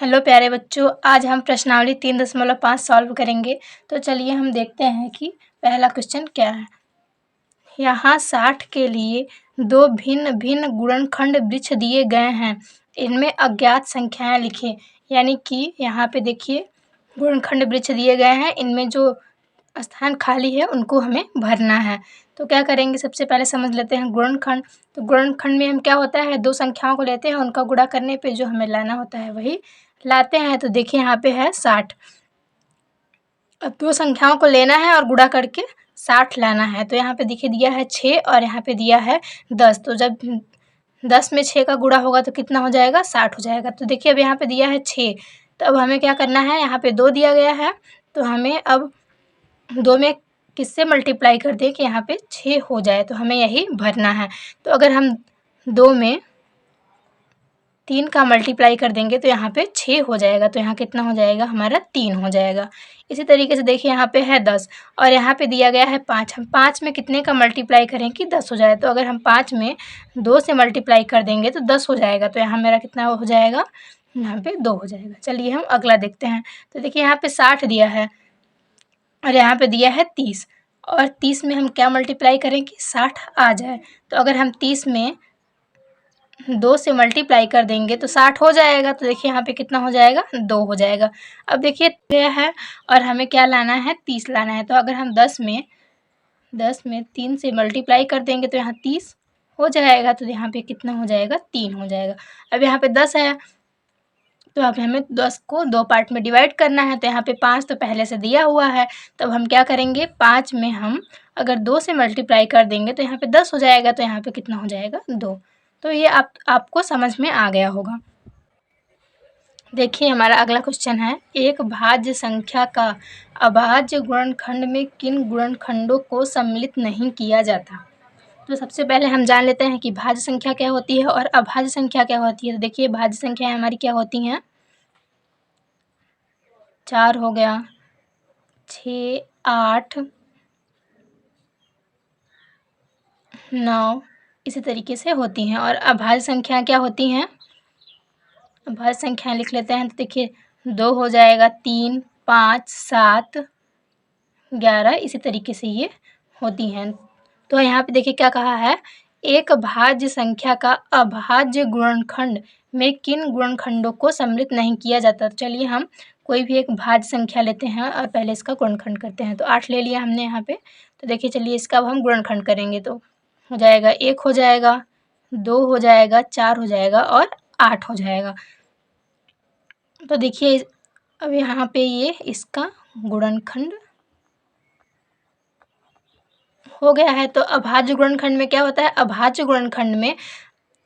Hello प्यारे बच्चों, आज हम प्रश्नावली 3.5 सॉल्व करेंगे। तो चलिए हम देखते हैं कि पहला क्वेश्चन क्या है। यहाँ 60 के लिए दो भिन्न भिन्न गुणनखंड वृक्ष दिए गए हैं, इनमें अज्ञात संख्याएं लिखें। यानी कि यहाँ पे देखिए गुणनखंड वृक्ष दिए गए हैं, इनमें जो स्थान खाली है उनको हमें भरना है। तो क्या करेंगे, सबसे पहले समझ लेते हैं गुणनखंड। तो गुणनखंड में हम क्या होता है, दो संख्याओं को लेते हैं, उनका गुणा करने पे जो हमें लाना होता है वही लाते हैं। तो देखिए यहाँ पे है 60। अब दो संख्याओं को लेना है और गुणा करके 60 लाना है। तो यहाँ पे देखिए दिया है 6 और यहाँ पे दिया है 10। तो जब 10 में 6 का गुणा होगा तो कितना हो जाएगा, 60 हो जाएगा। तो देखिए अब यहाँ पे दिया है 6, तो अब हमें क्या करना है, यहाँ पे 2 दिया गया है, तो हमें अब 2 में किससे मल्टीप्लाई कर दें कि यहाँ पे 6 हो जाए, तो हमें यही भरना है। तो अगर हम 2 में 3 का मल्टीप्लाई कर देंगे तो यहाँ पे 6 हो जाएगा, तो यहाँ कितना हो जाएगा हमारा 3 हो जाएगा। इसी तरीके से देखिए यहाँ पे है 10 और यहाँ पे दिया गया है 5। हम 5 में कितने का मल्टीप्लाई करें कि 10 हो जाए, तो अगर हम 5 में 2 से मल्टीप्लाई कर देंगे तो 10 हो जाएगा। तो यहाँ मेरा कितना हो जाएगा, यहाँ पे 2 हो जाएगा। चलिए हम अगला देखते हैं। तो देखिए यहाँ पे 60 दिया है और यहाँ पे दिया है 30, और 30 में हम क्या मल्टीप्लाई करें कि 60 आ जाए। तो अगर हम 30 में 2 से मल्टीप्लाई कर देंगे तो 60 हो जाएगा। तो देखिए यहाँ पे कितना हो जाएगा, 2 हो जाएगा। अब देखिए यह है और हमें क्या लाना है, 30 लाना है। तो अगर हम 10 में 3 से मल्टीप्लाई कर देंगे तो यहाँ 30 हो जाएगा। तो यहाँ पे कितना हो जाएगा, 3 हो जाएगा। अब यहाँ पे 10 है, तो अब हमें 10 को 2 पार्ट में डिवाइड करना है। तो यहाँ पे 5 तो पहले से दिया हुआ है, तब हम क्या करेंगे, 5 में हम अगर 2 से मल्टीप्लाई कर देंगे तो यहाँ पे 10 हो जाएगा। तो यहाँ पे कितना हो जाएगा, 2। तो ये आपको समझ में आ गया होगा। देखिए हमारा अगला क्वेश्चन है, एक भाज्य संख्या का अभाज्य गुणनखंड में किन गुणनखंडों को सम्मिलित नहीं किया जाता। तो सबसे पहले हम जान लेते हैं कि भाज्य संख्या क्या होती है और अभाज्य संख्या क्या होती है। तो देखिए भाज्य संख्याएं हमारी क्या होती हैं, 4 हो गया, 6, 8, 9 इसी तरीके से होती हैं। और अभाज्य संख्या क्या होती हैं, अभाज्य संख्याएं लिख लेते हैं। तो देखिए 2 हो जाएगा, 3, 5, 7, 11 इसी तरीके से ये होती हैं। तो यहाँ पे देखिए क्या कहा है, एक भाज्य संख्या का अभाज्य गुणनखंड में किन गुणनखंडों को सम्मिलित नहीं किया जाता। तो चलिए हम कोई भी एक भाज्य संख्या लेते हैं और पहले इसका गुणनखंड करते हैं। तो 8 ले लिया हमने यहाँ पे। तो देखिए चलिए इसका अब हम गुणनखंड करेंगे तो हो जाएगा 1 हो जाएगा, 2 हो जाएगा, 4 हो जाएगा और 8 हो जाएगा। तो देखिए अब यहाँ पे ये इसका गुणनखंड हो गया है। तो अभाज्य गुणनखंड में क्या होता है, अभाज्य गुणनखंड में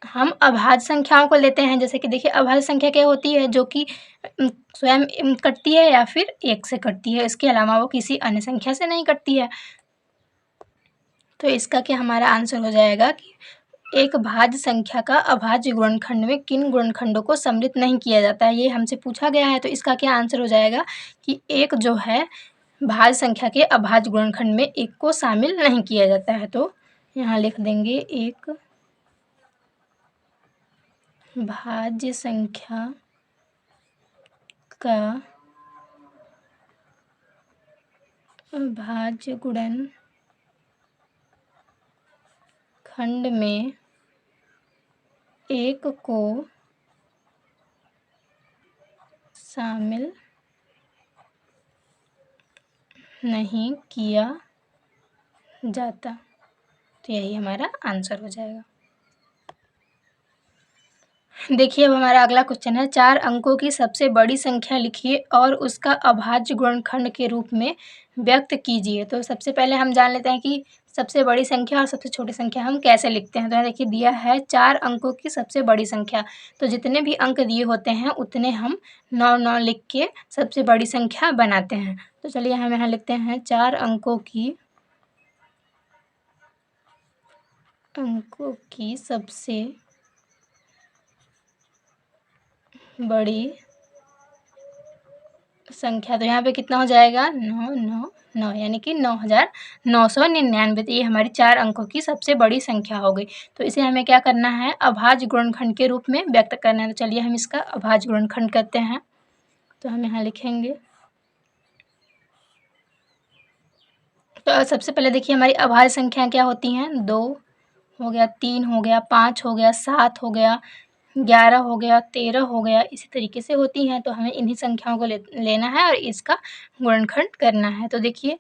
हम अभाज्य संख्याओं को लेते हैं। जैसे कि देखिए अभाज्य संख्या क्या होती है, जो कि स्वयं कटती है या फिर 1 से कटती है, इसके अलावा वो किसी अन्य संख्या से नहीं कटती है। तो इसका क्या हमारा आंसर हो जाएगा कि एक भाज्य संख्या का अभाज्य गुणनखंड में किन गुणनखंडों को सम्मिलित नहीं किया जाता है, ये हमसे पूछा गया है। तो इसका क्या आंसर हो जाएगा कि एक जो है भाज्य संख्या के अभाज्य गुणनखंड में 1 को शामिल नहीं किया जाता है। तो यहाँ लिख देंगे, एक भाज्य संख्या का अभाज्य गुणनखंड में 1 को शामिल नहीं किया जाता। तो यही हमारा आंसर हो जाएगा। देखिए अब हमारा अगला क्वेश्चन है, 4 अंकों की सबसे बड़ी संख्या लिखिए और उसका अभाज्य गुणनखंड के रूप में व्यक्त कीजिए। तो सबसे पहले हम जान लेते हैं कि सबसे बड़ी संख्या और सबसे छोटी संख्या हम कैसे लिखते हैं। तो यहाँ देखिए दिया है 4 अंकों की सबसे बड़ी संख्या, तो जितने भी अंक दिए होते हैं उतने हम 9 लिख के सबसे बड़ी संख्या बनाते हैं। तो चलिए हम यहाँ लिखते हैं 4 अंकों की सबसे बड़ी संख्या, तो यहाँ पे कितना हो जाएगा 999 यानी कि 9999। तो ये हमारी 4 अंकों की सबसे बड़ी संख्या हो गई। तो इसे हमें क्या करना है, अभाज्य गुणनखंड के रूप में व्यक्त करना है। तो चलिए हम इसका अभाज्य गुणनखंड करते हैं। तो हम यहाँ लिखेंगे, तो सबसे पहले देखिए हमारी अभाज्य संख्या क्या होती हैं, 2 हो गया, 3 हो गया, 5 हो गया, 7 हो गया, 11 हो गया, 13 हो गया, इसी तरीके से होती हैं। तो हमें इन्हीं संख्याओं को लेना है और इसका गुणनखंड करना है। तो देखिए,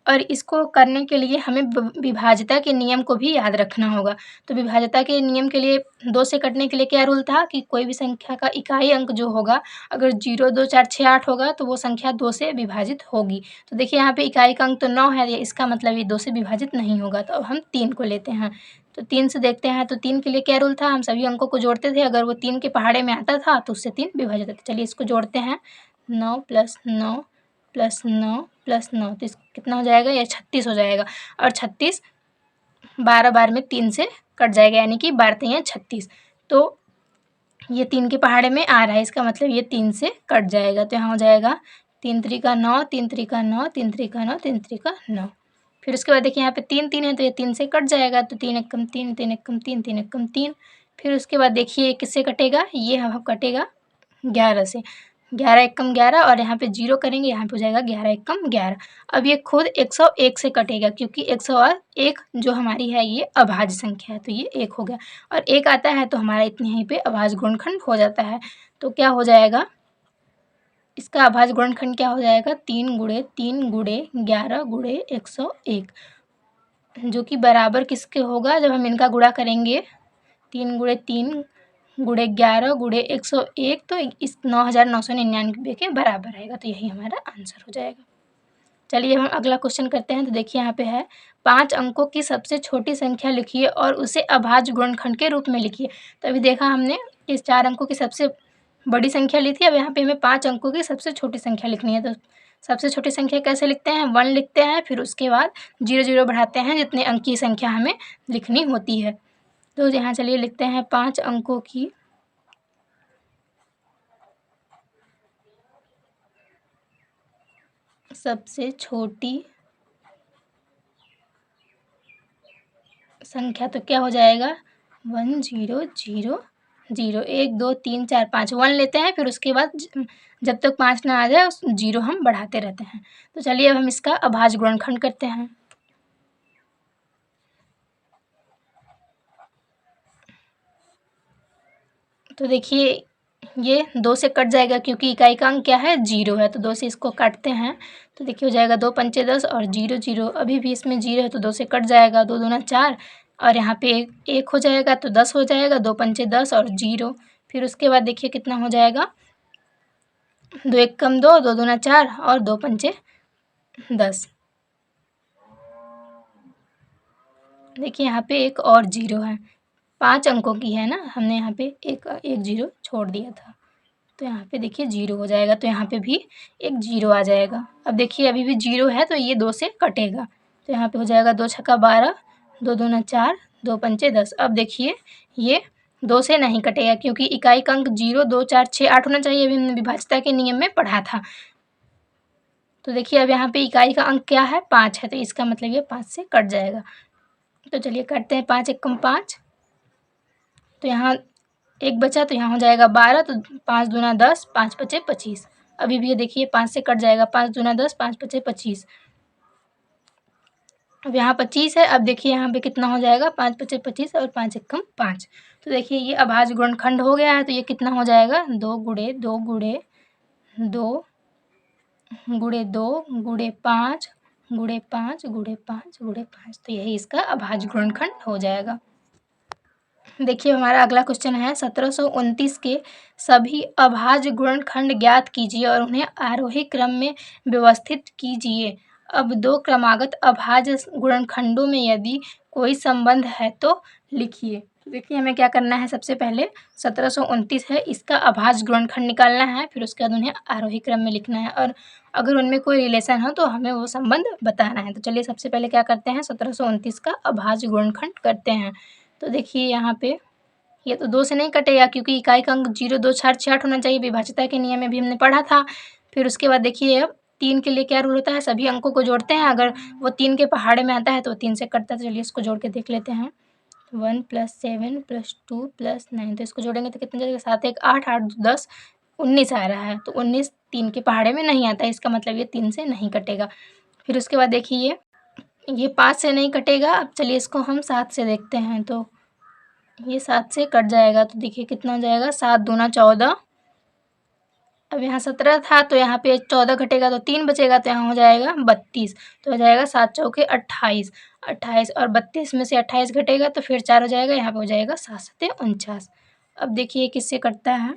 और इसको करने के लिए हमें विभाज्यता के नियम को भी याद रखना होगा। तो विभाज्यता के नियम के लिए 2 से कटने के लिए क्या रूल था कि कोई भी संख्या का इकाई अंक जो होगा, अगर 0, 2, 4, 6, 8 होगा तो वो संख्या 2 से विभाजित होगी। तो देखिए यहाँ पे इकाई का अंक तो 9 है, इसका मतलब ये 2 से विभाजित नहीं होगा। तो अब हम 3 को लेते हैं। तो 3 से देखते हैं, तो 3 के लिए क्या रूल था, हम सभी अंकों को जोड़ते थे, अगर वो 3 के पहाड़े में आता था तो उससे 3 विभाजित होता। चलिए इसको जोड़ते हैं, 9 + 9 + 9 + 9, तो कितना हो जाएगा, ये 36 हो जाएगा। और 36 12 बार में 3 से कट जाएगा, यानी कि 12 तियां 36। तो ये 3 के पहाड़े में आ रहा है, इसका मतलब ये 3 से कट जाएगा। तो यहाँ हो जाएगा 3 त्रिका 9, 3 त्रिका 9, 3 त्रिका 9, 3 त्रिका 9। फिर उसके बाद देखिए यहाँ पे 3 3 है, तो ये 3 से कट जाएगा। तो 3 एकम 3, 3 एकम 3, 3 एकम 3। फिर उसके बाद देखिए किससे कटेगा, ये हम कटेगा 11 से। 11 एकम 11 और यहाँ पे 0 करेंगे, यहाँ पे हो जाएगा 11 एकम 11। अब ये खुद 101 से कटेगा, क्योंकि 101 जो हमारी है ये अभाज्य संख्या है, तो ये 1 हो गया। और 1 आता है तो हमारा इतने यहीं पे अभाज्य गुणनखंड हो जाता है। तो क्या हो जाएगा, इसका अभाज्य गुणनखंड क्या हो जाएगा, 3 × 3 × 11 × 101, जो कि बराबर किसके होगा, जब हम इनका गुणा करेंगे 3 × 3 × 11 × 101, तो इस 9999 के बराबर आएगा। तो यही हमारा आंसर हो जाएगा। चलिए हम अगला क्वेश्चन करते हैं। तो देखिए यहाँ पे है, 5 अंकों की सबसे छोटी संख्या लिखिए और उसे अभाज्य गुणनखंड के रूप में लिखिए। तो अभी देखा हमने इस 4 अंकों की सबसे बड़ी संख्या ली थी, अब यहाँ पे हमें 5 अंकों की सबसे छोटी संख्या लिखनी है। तो सबसे छोटी संख्या कैसे लिखते हैं, 1 लिखते हैं, फिर उसके बाद 0 0 बढ़ाते हैं, जितने अंक की संख्या हमें लिखनी होती है। तो यहाँ चलिए लिखते हैं 5 अंकों की सबसे छोटी संख्या, तो क्या हो जाएगा 1 0 0 0, 1 2 3 4 5, 1 लेते हैं, फिर उसके बाद जब तक 5 ना आ जाए उस 0 हम बढ़ाते रहते हैं। तो चलिए अब हम इसका अभाज्य गुणनखंड करते हैं। तो देखिए ये 2 से कट जाएगा, क्योंकि इकाई का अंक क्या है, 0 है। तो 2 से इसको काटते हैं, तो देखिए हो जाएगा 2 पंचे 10 और 0 0, अभी भी इसमें 0 है तो 2 से कट जाएगा, 2 दूना 4 और यहाँ पे 1 हो जाएगा, तो 10 हो जाएगा, 2 पंचे 10 और 0। फिर उसके बाद देखिए कितना हो जाएगा, 2 एकम 2, 2 दूना 4 और 2 पंचे 10। देखिए यहाँ पे एक और 0 है, 5 अंकों की है ना, हमने यहाँ पे एक 0 छोड़ दिया था, तो यहाँ पे देखिए 0 हो जाएगा। तो यहाँ पे भी एक 0 आ जाएगा। अब देखिए अभी भी 0 है, तो ये 2 से कटेगा, तो यहाँ पे हो जाएगा 2 छक्का 12, 2 दूना 4, 2 पंचे 10। अब देखिए ये 2 से नहीं कटेगा, क्योंकि इकाई का अंक 0 2 4 6 8 होना चाहिए, अभी हमने विभाज्यता के नियम में पढ़ा था। तो देखिए अब यहाँ पे इकाई का अंक क्या है, 5 है, तो इसका मतलब ये 5 से कट जाएगा। तो चलिए करते हैं, 5 एकम 5, तो यहाँ एक बचा, तो यहाँ हो जाएगा 12, तो 5 दूना 10, 5 पचे 25। अभी भी ये देखिए 5 से कट जाएगा, 5 दूना 10, 5 पचे 25। अब यहाँ 25 है, अब देखिए यहाँ पे कितना हो जाएगा, 5 पचे 25 और 5 एकम 5। तो देखिए ये अभाज्य गुणनखंड हो गया है। तो ये कितना हो जाएगा, 2 × 2 × 2 × 2 × 5 × 5 × 5 × 5। तो यही इसका अभाज्य गुणनखंड हो जाएगा। देखिए हमारा अगला क्वेश्चन है, 1729 के सभी अभाज्य गुणनखंड ज्ञात कीजिए और उन्हें आरोही क्रम में व्यवस्थित कीजिए। अब 2 क्रमागत अभाज्य गुणनखंडों में यदि कोई संबंध है तो लिखिए। देखिए हमें क्या करना है, सबसे पहले 1729 है, इसका अभाज्य गुणनखंड निकालना है, फिर उसके बाद उन्हें आरोही क्रम में लिखना है, और अगर उनमें कोई रिलेशन हो तो हमें वो संबंध बताना है। तो चलिए सबसे पहले क्या करते हैं, 1729 का अभाज्य गुणनखंड करते हैं। तो देखिए यहाँ पे ये तो 2 से नहीं कटेगा, क्योंकि इकाई का अंक 0 2 4 6 8 होना चाहिए, विभाज्यता के नियम में भी हमने पढ़ा था। फिर उसके बाद देखिए अब 3 के लिए क्या रूल होता है, सभी अंकों को जोड़ते हैं, अगर वो 3 के पहाड़े में आता है तो 3 से कटता है। तो चलिए इसको जोड़ के देख लेते हैं। 1 + 7 + 2 + 9, तो इसको जोड़ेंगे तो कितना जाएगा, 7 1 8 8 2 10 19 आ रहा है। तो 19 3 के पहाड़े में नहीं आता है, इसका मतलब ये 3 से नहीं कटेगा। फिर उसके बाद देखिए ये 5 से नहीं कटेगा। अब चलिए इसको हम 7 से देखते हैं, तो ये 7 से कट जाएगा। तो देखिए कितना हो जाएगा, 7 दूना 14। अब यहाँ 17 था तो यहाँ पे 14 घटेगा तो 3 बचेगा, तो यहाँ हो जाएगा 32। तो हो जाएगा 7 चौके 28, 28 और 32 में से 28 घटेगा तो फिर 4 हो जाएगा, यहाँ पे हो जाएगा 7 7 49। अब देखिए किससे कटता है,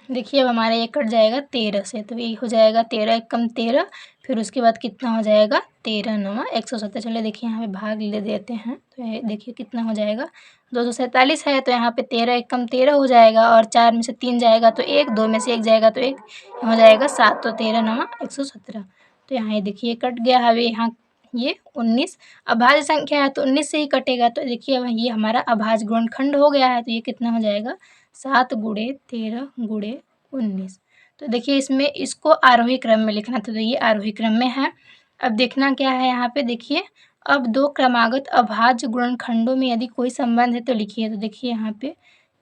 देखिए अब हमारा ये कट जाएगा 13 से, तो ये हो जाएगा 13 एकम 13। फिर उसके बाद कितना हो जाएगा, 13 9 170। चलिए देखिए यहाँ पे भाग ले देते हैं, तो ये देखिए कितना हो जाएगा, 247 है। तो यहाँ पे 13 एकम 13 हो जाएगा, और 4 में से 3 जाएगा तो 1, 2 में से 1 जाएगा तो 1, हो जाएगा 7। तो 13 9 117। तो यहाँ ये देखिए कट गया। अब यहाँ ये 19 अभाज्य संख्या है तो 19 से ही कटेगा। तो देखिए अब ये हमारा अभाज्य गुणनखंड हो गया है। तो ये कितना हो जाएगा, 7 गुणे 13 गुणे 19। तो देखिए इसमें इसको आरोही क्रम में लिखना था, तो ये आरोही क्रम में है। अब देखना क्या है यहाँ पे, देखिए अब दो क्रमागत अभाज्य गुणनखंडों में यदि कोई संबंध है तो लिखिए। तो देखिए यहाँ पे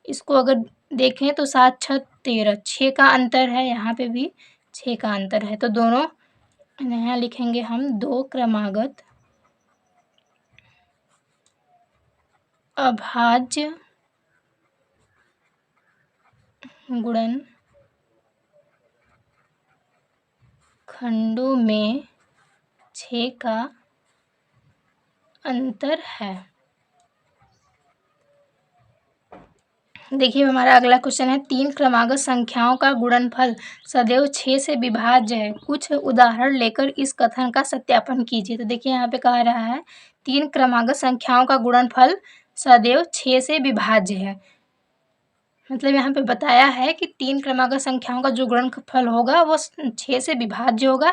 इसको अगर देखें तो 7 6 13, 6 का अंतर है, यहाँ पे भी 6 का अंतर है। तो दोनों यहाँ लिखेंगे हम, दो क्रमागत अभाज्य गुणन खंडों में 6 का अंतर है। देखिए हमारा अगला क्वेश्चन है, 3 क्रमागत संख्याओं का गुणनफल सदैव 6 से विभाज्य है, कुछ उदाहरण लेकर इस कथन का सत्यापन कीजिए। तो देखिए यहाँ पे कह रहा है 3 क्रमागत संख्याओं का गुणनफल सदैव 6 से विभाज्य है, मतलब यहाँ पे बताया है कि 3 क्रमागत संख्याओं का जो गुणनफल होगा वो 6 से विभाज्य होगा।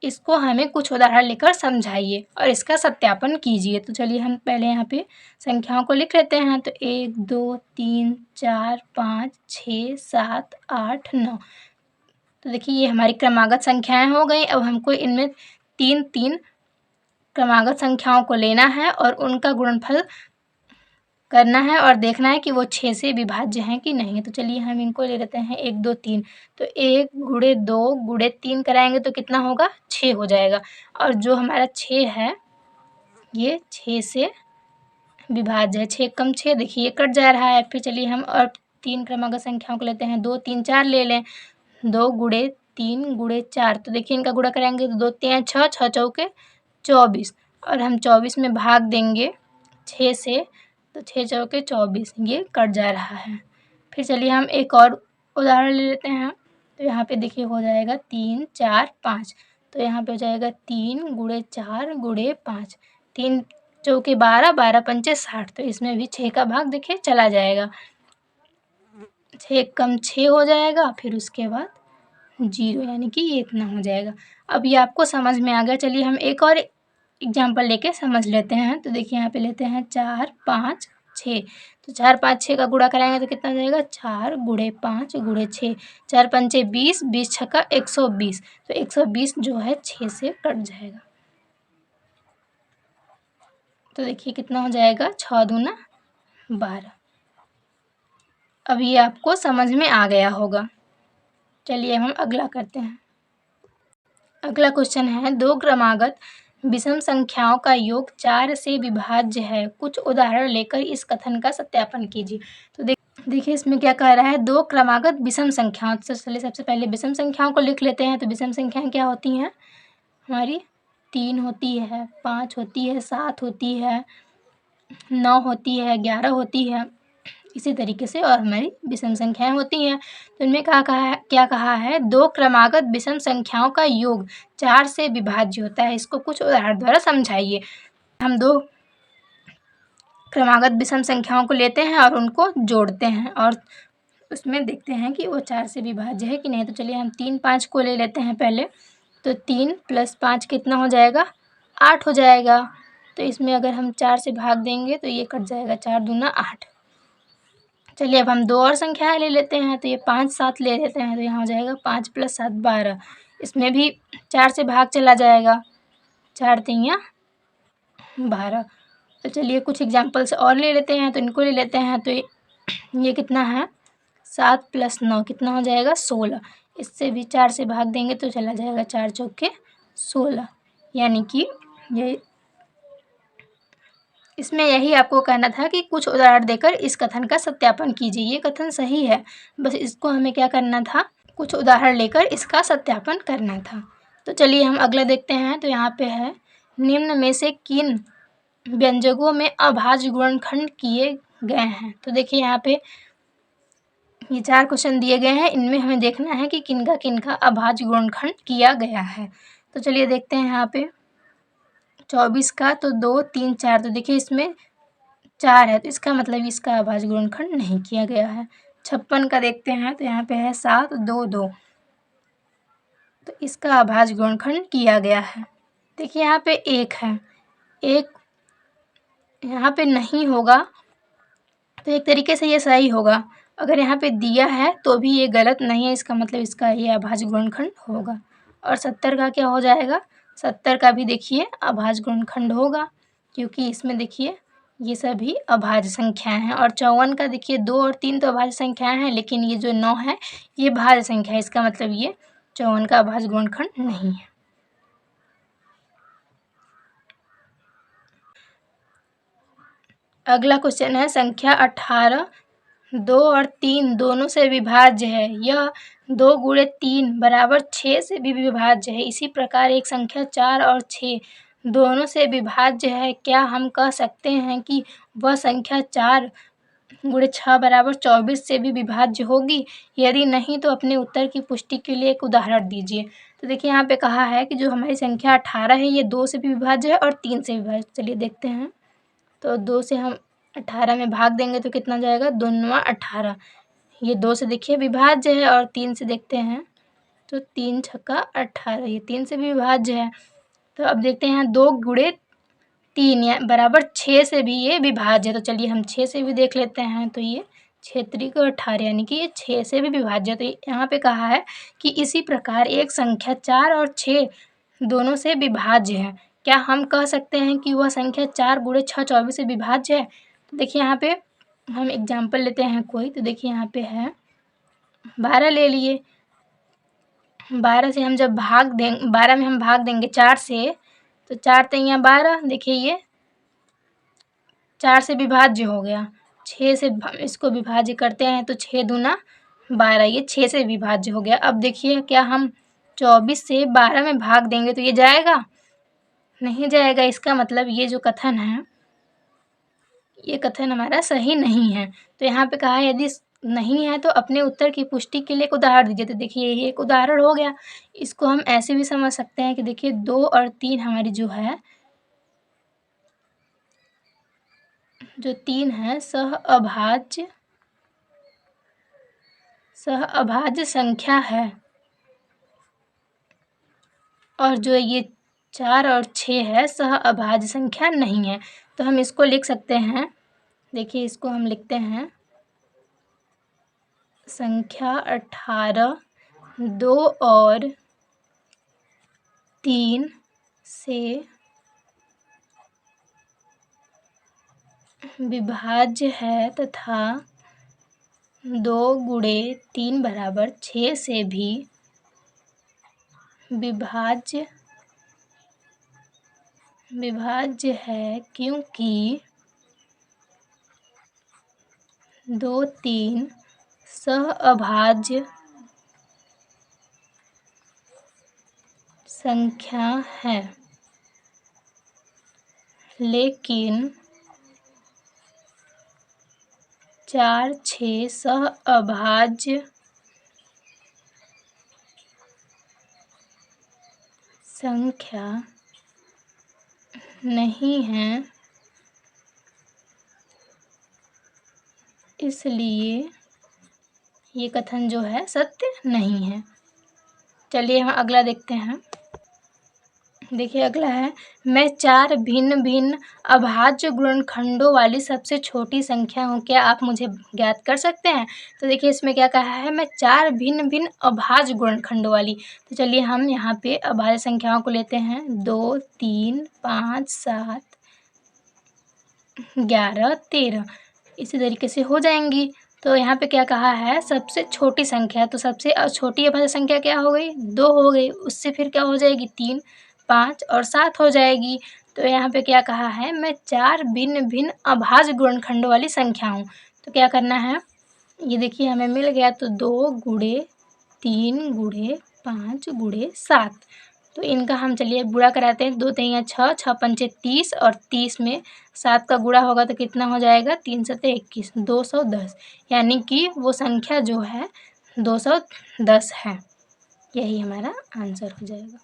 इसको हमें कुछ उदाहरण लेकर समझाइए और इसका सत्यापन कीजिए। तो चलिए हम पहले यहाँ पे संख्याओं को लिख लेते हैं। तो 1 2 3 4 5 6 7 8 9। तो देखिए ये हमारी क्रमागत संख्याएं हो गई। अब हमको इनमें 3 3 क्रमागत संख्याओं को लेना है और उनका गुणनफल करना है और देखना है कि वो 6 से विभाज्य हैं कि नहीं। तो चलिए हम इनको ले लेते हैं 1 2 3। तो 1 गुणे 2 गुणे 3 कराएंगे तो कितना होगा, 6 हो जाएगा। और जो हमारा 6 है ये 6 से विभाज्य है। 6 कम 6, देखिए ये कट जा रहा है। फिर चलिए हम और 3 क्रमागत संख्याओं को लेते हैं, 2 3 4 ले लें। 2 गुणे 3 गुणे 4, तो देखिए इनका गुणा कराएंगे तो 2 3 6, 6 चौके 24, और हम 24 में भाग देंगे 6 से, तो 6 चौके 24, ये कट जा रहा है। फिर चलिए हम एक और उदाहरण ले लेते हैं। तो यहाँ पे देखिए हो जाएगा 3 4 5। तो यहाँ पे हो जाएगा 3 गुणे 4 गुणे 5, 3 चौके 12, 12 पंचे 60। तो इसमें भी 6 का भाग देखिए चला जाएगा, 6 कम 6 हो जाएगा। फिर उसके बाद 0, यानी कि ये इतना हो जाएगा। अब ये आपको समझ में आ गया। चलिए हम एक और एग्जाम्पल लेके समझ लेते हैं। तो देखिए यहाँ पे लेते हैं 4 5 6। तो 4 5 6 का गुणा कराएंगे तो कितना हो जाएगा, 4 गुणे 5 गुणे 6, 4 पंचे 20, 20 छक्का 120। तो 120 जो है 6 से कट जाएगा। तो देखिए कितना हो जाएगा, 6 दूना 12। अब ये आपको समझ में आ गया होगा। चलिए हम अगला करते हैं। अगला क्वेश्चन है, दो क्रमागत विषम संख्याओं का योग 4 से विभाज्य है, कुछ उदाहरण लेकर इस कथन का सत्यापन कीजिए। तो देखिए इसमें क्या कह रहा है, दो क्रमागत विषम संख्याओं। तो चलिए सबसे पहले विषम संख्याओं को लिख लेते हैं। तो विषम संख्याएं क्या होती हैं हमारी, 3 होती है, 5 होती है, 7 होती है, 9 होती है, 11 होती है, इसी तरीके से और हमारी विषम संख्याएं होती हैं। तो इनमें क्या कहा है, दो क्रमागत विषम संख्याओं का योग 4 से विभाज्य होता है, इसको कुछ उदाहरण द्वारा समझाइए। हम दो क्रमागत विषम संख्याओं को लेते हैं और उनको जोड़ते हैं और उसमें देखते हैं कि वो 4 से विभाज्य है कि नहीं। तो चलिए हम 3 5 को ले लेते हैं पहले। तो 3 + 5 कितना हो जाएगा, 8 हो जाएगा। तो इसमें अगर हम 4 से भाग देंगे तो ये कट जाएगा, 4 दूना 8। चलिए अब हम दो और संख्याएं ले लेते हैं, तो ये 5 7 ले लेते हैं, तो यहाँ हो जाएगा 5 + 7 12। इसमें भी 4 से भाग चला जाएगा, 4 तियाँ 12। तो चलिए कुछ एग्जाम्पल्स और ले लेते हैं, तो इनको ले लेते हैं। तो ये कितना है, 7 + 9 कितना हो जाएगा 16। इससे भी 4 से भाग देंगे तो चला जाएगा 4 चौके 16। यानी कि ये इसमें यही आपको कहना था कि कुछ उदाहरण देकर इस कथन का सत्यापन कीजिए। ये कथन सही है, बस इसको हमें क्या करना था, कुछ उदाहरण लेकर इसका सत्यापन करना था। तो चलिए हम अगला देखते हैं। तो यहाँ पे है, निम्न में से किन व्यंजकों में अभाज्य गुणनखंड किए गए हैं। तो देखिए यहाँ पे ये 4 क्वेश्चन दिए गए हैं, इनमें हमें देखना है कि किनका अभाज्य गुणनखंड किया गया है। तो चलिए देखते हैं यहाँ पे 24 का, तो 2 3 4, तो देखिए इसमें 4 है, तो इसका मतलब इसका अभाज्य गुणनखंड नहीं किया गया है। 56 का देखते हैं, तो यहाँ पे है 7 2 2, तो इसका अभाज्य गुणनखंड किया गया है। देखिए यहाँ पे 1 है, 1 यहाँ पे नहीं होगा, तो एक तरीके से ये सही होगा। अगर यहाँ पे दिया है तो भी ये गलत नहीं है, इसका मतलब इसका ये अभाज्य गुणनखंड होगा। और 70 का क्या हो जाएगा, 70 का भी देखिए अभाज्य गुणनखंड होगा, क्योंकि इसमें देखिए ये सभी अभाज्य संख्याएं हैं। और 54 का देखिए 2 और 3 तो अभाज्य संख्याएं हैं, लेकिन ये जो 9 है ये भाज्य संख्या है, इसका मतलब ये 54 का अभाज्य गुणनखंड नहीं है। अगला क्वेश्चन है, संख्या 18 2 और 3 दोनों से विभाज्य है। यह 2 × 3 = 6 से भी विभाज्य है। इसी प्रकार एक संख्या 4 और 6 दोनों से विभाज्य है। क्या हम कह सकते हैं कि वह संख्या 4 × 6 = 24 से भी विभाज्य होगी? यदि नहीं तो अपने उत्तर की पुष्टि के लिए एक उदाहरण दीजिए। तो देखिए यहाँ पे कहा है कि जो हमारी संख्या 18 है ये 2 से भी विभाज्य है और 3 से विभाज्य। चलिए देखते हैं। तो 2 से हम 18 में भाग देंगे तो कितना जाएगा, 2 × 18। ये 2 से देखिए विभाज्य है, और 3 से देखते हैं तो 3 × 6 = 18, ये 3 से भी विभाज्य है। तो अब देखते हैं 2 × 3 या बराबर 6 से भी ये विभाज्य है। तो चलिए हम 6 से भी देख लेते हैं। तो ये 6 × 18 यानी कि ये 6 से भी विभाज्य है। तो यहाँ पे कहा है कि इसी प्रकार एक संख्या 4 और 6 दोनों से विभाज्य है। क्या हम कह सकते हैं कि वह संख्या 4 × 6 24 से विभाज्य है? तो देखिए यहाँ पे हम एग्जाम्पल लेते हैं कोई। तो देखिए यहाँ पे है 12 ले लिए, 12 से हम जब भाग दें 12 में हम भाग देंगे 4 से, तो 4 तियाँ 12, देखिए ये 4 से विभाज्य हो गया। 6 से इसको विभाज्य करते हैं तो 6 दूना 12, ये 6 से विभाज्य हो गया। अब देखिए क्या हम 24 से 12 में भाग देंगे तो ये जाएगा? नहीं जाएगा। इसका मतलब ये जो कथन है ये कथन हमारा सही नहीं है। तो यहाँ पे कहा है यदि नहीं है तो अपने उत्तर की पुष्टि के लिए एक उदाहरण दीजिए। तो देखिए ये एक उदाहरण हो गया। इसको हम ऐसे भी समझ सकते हैं कि देखिए 2 और 3 हमारी जो 3 है सह अभाज्य संख्या है, और जो ये 4 और 6 है सह अभाज्य संख्या नहीं है। तो हम इसको लिख सकते हैं, देखिए इसको हम लिखते हैं संख्या 18 2 और 3 से विभाज्य है तथा 2 × 3 = 6 से भी विभाज्य है, क्योंकि 2 3 सह अभाज्य संख्या है, लेकिन 4 6 सह अभाज्य संख्या नहीं है, इसलिए ये कथन जो है सत्य नहीं है। चलिए हम अगला देखते हैं। देखिए अगला है, मैं 4 भिन्न भिन्न अभाज्य गुणनखंडों वाली सबसे छोटी संख्या हूँ, क्या आप मुझे ज्ञात कर सकते हैं? तो देखिए इसमें क्या कहा है, मैं 4 भिन्न भिन्न अभाज्य गुणनखंडों वाली। तो चलिए हम यहाँ पे अभाज्य संख्याओं को लेते हैं, 2, 3, 5, 7, 11, 13 इसी तरीके से हो जाएंगी। तो यहाँ पे क्या कहा है, सबसे छोटी संख्या, तो सबसे छोटी अभाज्य संख्या क्या हो गई, 2 हो गई। उससे फिर क्या हो जाएगी, 3, 5 और 7 हो जाएगी। तो यहाँ पे क्या कहा है, मैं 4 भिन्न भिन्न अभाज्य गुणनखंडों वाली संख्या हूँ। तो क्या करना है, ये देखिए हमें मिल गया, तो 2 गुणे 3 गुणे 5 गुणे 7। तो इनका हम चलिए गुणा कराते हैं, 2 तिया 6, 6 पंचे 30 और 30 में 7 का गुणा होगा तो कितना हो जाएगा, 3 सते 21, 210। यानी कि वो संख्या जो है 210 है। यही हमारा आंसर हो जाएगा।